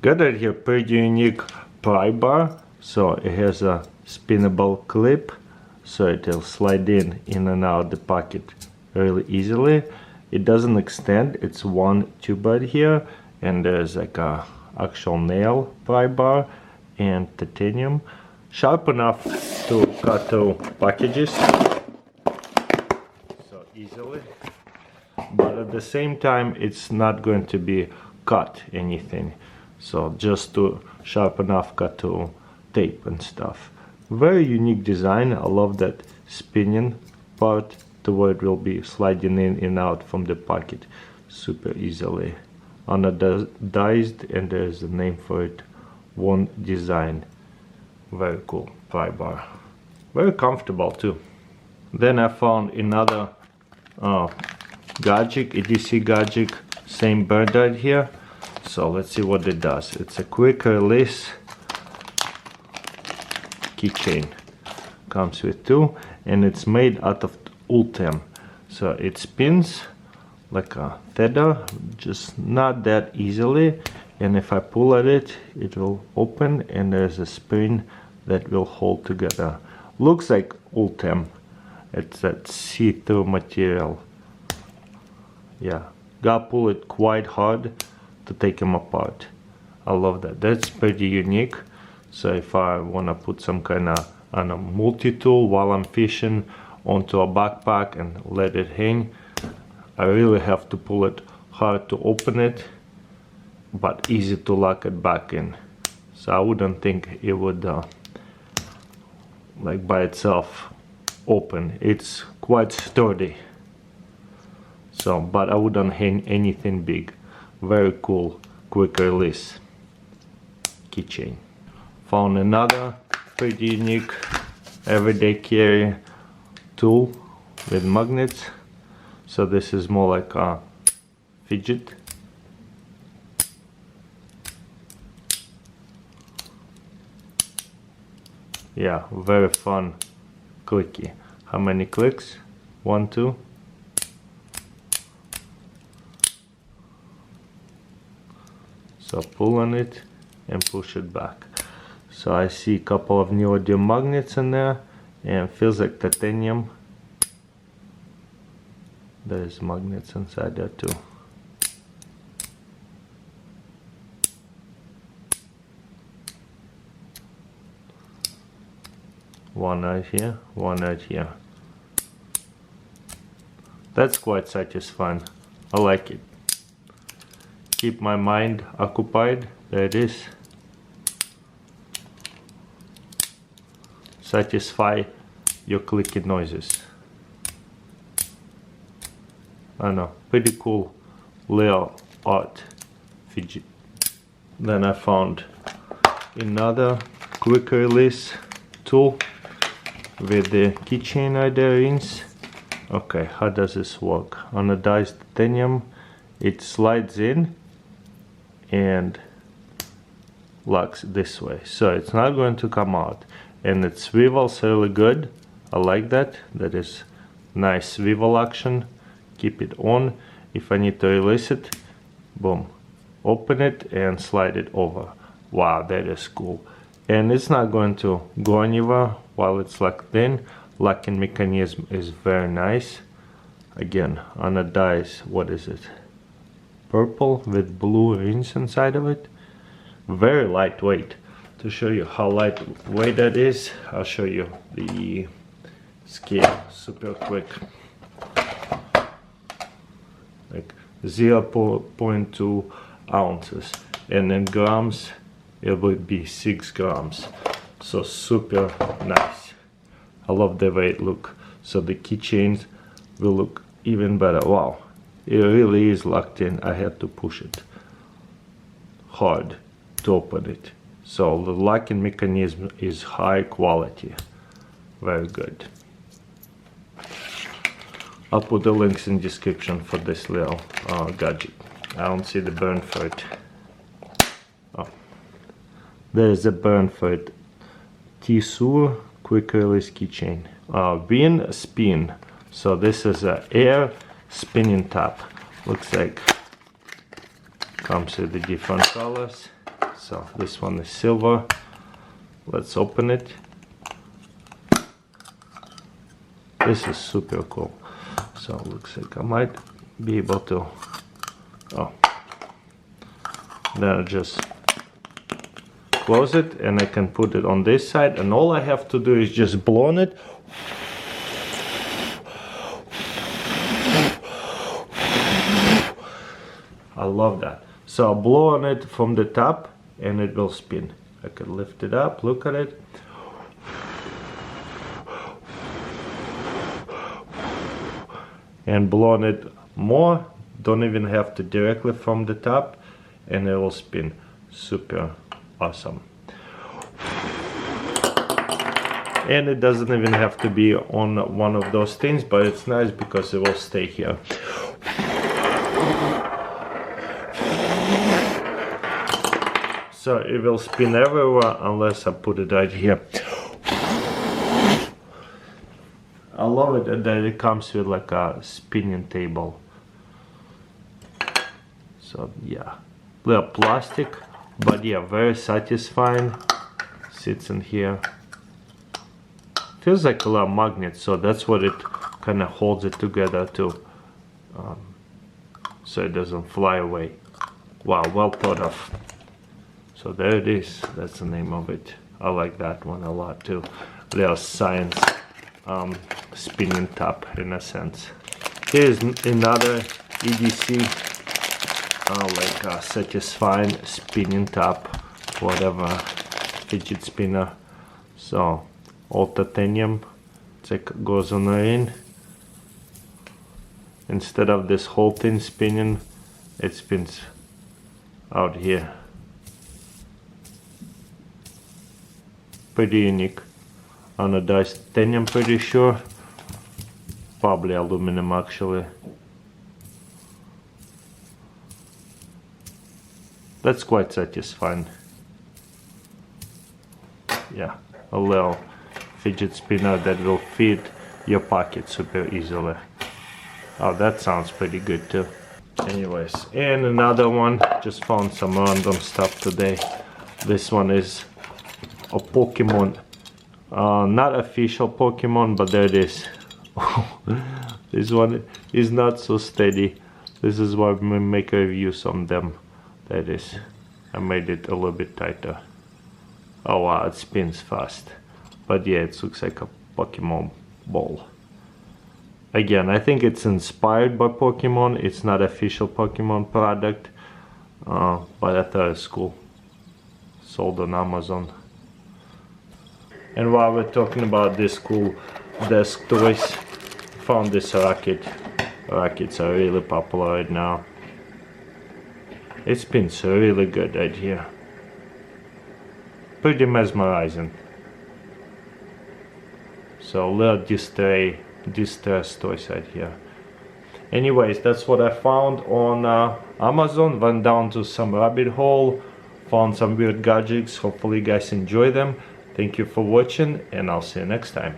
Got it here, pretty unique pry bar. So it has a spinnable clip, so it will slide in and out the pocket really easily. It doesn't extend, it's one tube right here, and there's like a actual nail pry bar and titanium, sharp enough to cut through packages so easily, but at the same time it's not going to be cut anything, so just to sharp enough cut to tape and stuff. Very unique design. I love that spinning part to where it will be sliding in and out from the pocket super easily. Anodized, and there's a name for it, One Design. Very cool pry bar. Very comfortable too. Then I found another gadget, EDC gadget, same bird right here. So let's see what it does. It's a quick release keychain. Comes with two, and it's made out of ultem. So it spins like a feather, just not that easily, and if I pull at it, it will open, and there's a spring that will hold together. Looks like ultem. It's that see-through material. Yeah, gotta pull it quite hard to take them apart. I love that. That's pretty unique. So if I want to put some kind of multi-tool while I'm fishing onto a backpack and let it hang, I really have to pull it hard to open it, but easy to lock it back in. So I wouldn't think it would like by itself open. It's quite sturdy. So, but I wouldn't hang anything big. Very cool, quick release keychain. Found another pretty unique everyday carry tool with magnets. So this is more like a fidget. Yeah, very fun, clicky. How many clicks? 1, 2. So pull on it and push it back. So I see a couple of neodymium magnets in there, and feels like titanium. There's magnets inside there too. One right here, one right here. That's quite satisfying. I like it. Keep my mind occupied. There it is. Satisfy your clicky noises. I don't know, pretty cool little art fidget. Then I found another quick release tool with the keychain right there. Okay, how does this work? Anodized titanium, it slides in and locks this way, so it's not going to come out, and it swivels really good. I like that. That is nice swivel action. Keep it on. If I need to release it, boom, open it and slide it over. Wow, that is cool. And it's not going to go anywhere while it's locked in. Locking mechanism is very nice. Again, anodized, what is it? Purple with blue rings inside of it. Very lightweight. To show you how lightweight that is, I'll show you the scale super quick. Like 0.2 ounces, and in grams it would be 6 grams. So super nice. I love the way it looks. So the keychains will look even better. Wow, it really is locked in. I had to push it hard to open it. So the locking mechanism is high quality. Very good. I'll put the links in description for this little gadget. I don't see the burn for it. Oh, there's a burn for it. Tissue quick release keychain. Win spin. So this is a air spinning top. Looks like comes with the different colors. So this one is silver. Let's open it. This is super cool. So it looks like I might be able to, oh, then I just close it and I can put it on this side, and all I have to do is just blow on it. I love that. So I'll blow on it from the top and it will spin. I can lift it up, look at it. And blow on it more, don't even have to directly from the top, and it will spin. Super awesome. And it doesn't even have to be on one of those things, but it's nice because it will stay here. So it will spin everywhere unless I put it right here. I love it that it comes with like a spinning table. So yeah, little plastic, but yeah, very satisfying. Sits in here. Feels like a little magnet, so that's what it kind of holds it together too, so it doesn't fly away. Wow, well thought of. So there it is. That's the name of it. I like that one a lot too. Little science spinning top in a sense. Here's another EDC, like a satisfying spinning top, whatever, fidget spinner. So all titanium. It's like goes on the ring. Instead of this whole thing spinning, it spins out here. Pretty unique. Anodized titanium, pretty sure. Probably aluminum actually. That's quite satisfying. Yeah, a little fidget spinner that will fit your pocket super easily. Oh, that sounds pretty good too. Anyways, and another one. Just found some random stuff today. This one is a Pokemon. Not official Pokemon, but there it is. This one is not so steady. This is why we make reviews on them. There it is. I made it a little bit tighter. Oh wow, it spins fast. But yeah, it looks like a Pokemon ball. Again, I think it's inspired by Pokemon. It's not official Pokemon product, but I thought it's cool. Sold on Amazon. And while we're talking about this cool desk toys, found this racket. Rackets are really popular right now. It spins really good right here. Pretty mesmerizing. So little distress toys right here. Anyways, that's what I found on Amazon. Went down to some rabbit hole, found some weird gadgets. Hopefully you guys enjoy them. Thank you for watching, and I'll see you next time.